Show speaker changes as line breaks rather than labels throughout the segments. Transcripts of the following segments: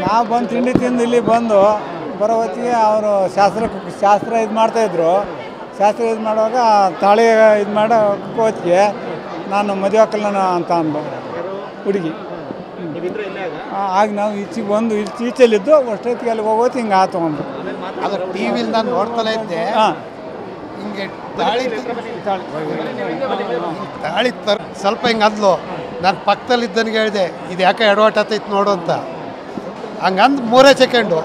ನಾವು ಬಂದು ತಿಂಡಿ ತಿಂದು ಇಲ್ಲಿ ಬಂದು ಬರೋ ಹೊತ್ತಿಗೆ ಅವರು ಶಾಸ್ತ್ರ ಇದು ಮಾಡ್ತಾಯಿದ್ರು. ಶಾಸ್ತ್ರ ಇದು ಮಾಡುವಾಗ ತಾಳಿ ಇದು ಮಾಡೋ ಹೊತ್ತಿಗೆ ನಾನು ಮದುವೆ ಹಾಕಲ್ಲ ಅಂತ ಅಂದು ಹುಡುಗಿ. ಆಗ ನಾವು ಈಚೆಗೆ ಬಂದು ಈಚೆಲಿದ್ದು ಅಷ್ಟೊತ್ತಿಗೆ ಅಲ್ಲಿ ಹೋಗೋದು ಹಿಂಗೆ ಆತು ಒಂದು.
ಅದು ಟಿ ವಿಲಿ ನಾನು ನೋಡ್ತಲೇ ಇದ್ದೆ. ಹಿಂಗೆ ತಾಳಿ ಸ್ವಲ್ಪ ಹಿಂಗೆ ಅಂದ್ಲು. ನಾನು ಪಕ್ಕದಲ್ಲಿದ್ದನಿಗೆ ಹೇಳಿದೆ, ಇದು ಯಾಕೆ ಎಡವಟ್ ಆತೈತೆ ನೋಡು ಅಂತ. ಹಂಗಂದು 3 ಸೆಕೆಂಡು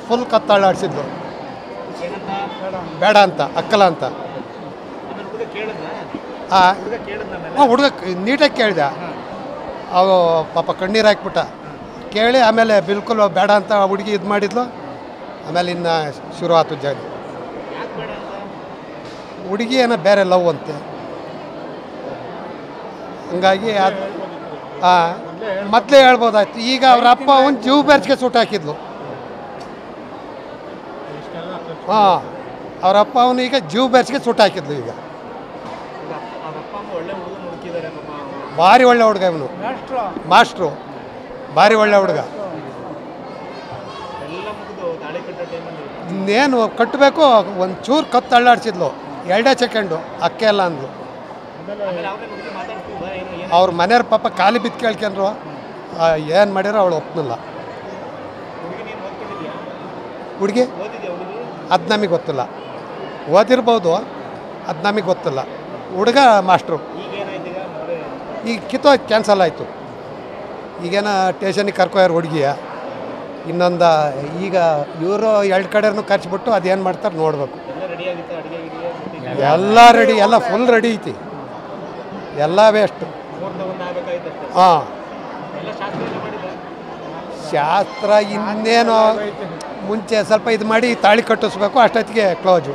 ಫುಲ್ ಕತ್ತಾಳಾಡಿಸಿದ್ದು. ಬೇಡ ಅಂತ, ಅಕ್ಕಲ್ಲ ಅಂತ. ಹುಡುಗ ನೀಟಾಗಿ ಕೇಳಿದೆ. ಅವು ಪಾಪ ಕಣ್ಣೀರು ಹಾಕ್ಬಿಟ್ಟ. ಕೇಳಿ ಆಮೇಲೆ ಬಿಲ್ಕುಲ್ ಬೇಡ ಅಂತ ಹುಡುಗಿ ಇದು ಮಾಡಿದ್ಲು. ಆಮೇಲೆ ಇನ್ನು ಶುರು ಆಯ್ತು ಜಾಲಿ. ಹುಡುಗಿ ಏನೋ ಬೇರೆ ಲವ್ ಅಂತೆ. ಹಂಗಾಗಿ ಅದು ಮೊದಲೇ ಹೇಳ್ಬೋದಾಯ್ತು. ಈಗ ಅವ್ರ ಅಪ್ಪ ಅವನು ಜೀವ ಬೆರ್ಚಿಗೆ ಸುಟ್ಟು ಹಾಕಿದ್ಲು. ಅವ್ರ ಅಪ್ಪ ಅವನು ಈಗ ಜೀವ ಬೆರ್ಚಿಗೆ ಸುಟ್ಟು ಹಾಕಿದ್ಲು. ಈಗ ಭಾರಿ ಒಳ್ಳೆ ಹುಡುಗ ಇವನು, ಮಾಸ್ಟ್ರು. ಭಾರಿ ಒಳ್ಳೆ ಹುಡುಗ. ಇನ್ನೇನು ಕಟ್ಟಬೇಕು, ಒಂಚೂರು ಕತ್ತು ಅಳ್ಳಾಡ್ಸಿದ್ಲು. 2 ಸೆಕೆಂಡು ಅಕ್ಕೆ ಎಲ್ಲ ಅಂದ್ಲು. ಅವ್ರ ಮನೆಯವ್ರ ಪಾಪ ಖಾಲಿ ಬಿದ್ದು ಕೇಳ್ಕೊಂಡ್ರು. ಏನು ಮಾಡಿರೋ ಅವಳು ಒಪ್ಪನಿಲ್ಲ. ಹುಡುಗಿ ಅದು ನಮಗೆ ಗೊತ್ತಿಲ್ಲ. ಓದಿರ್ಬೋದು, ಅದು ನಮಗೆ ಗೊತ್ತಿಲ್ಲ. ಹುಡುಗ ಮಾಸ್ಟ್ರು. ಈಗ ಕಿತ್ತೋಯ್ತು, ಕ್ಯಾನ್ಸಲ್ ಆಯಿತು. ಈಗೇನೋ ಟೇಷನಿಗೆ ಕರ್ಕೊಯಾರ ಹುಡುಗಿಯ. ಇನ್ನೊಂದು ಈಗ ಇವರು 2 ಕಡೆನೂ ಖರ್ಚ್ಬಿಟ್ಟು ಅದೇನು ಮಾಡ್ತಾರೆ ನೋಡಬೇಕು. ಎಲ್ಲ ರೆಡಿ, ಎಲ್ಲ ಫುಲ್ ರೆಡಿ ಐತಿ. ಎಲ್ಲ ವೇಸ್ಟ್. ಹಾಂ, ಶಾಸ್ತ್ರ ಇನ್ನೇನು ಮುಂಚೆ ಸ್ವಲ್ಪ ಇದು ಮಾಡಿ ತಾಳಿ ಕಟ್ಟಿಸ್ಬೇಕು. ಅಷ್ಟೊತ್ತಿಗೆ ಕ್ಲೋಜು.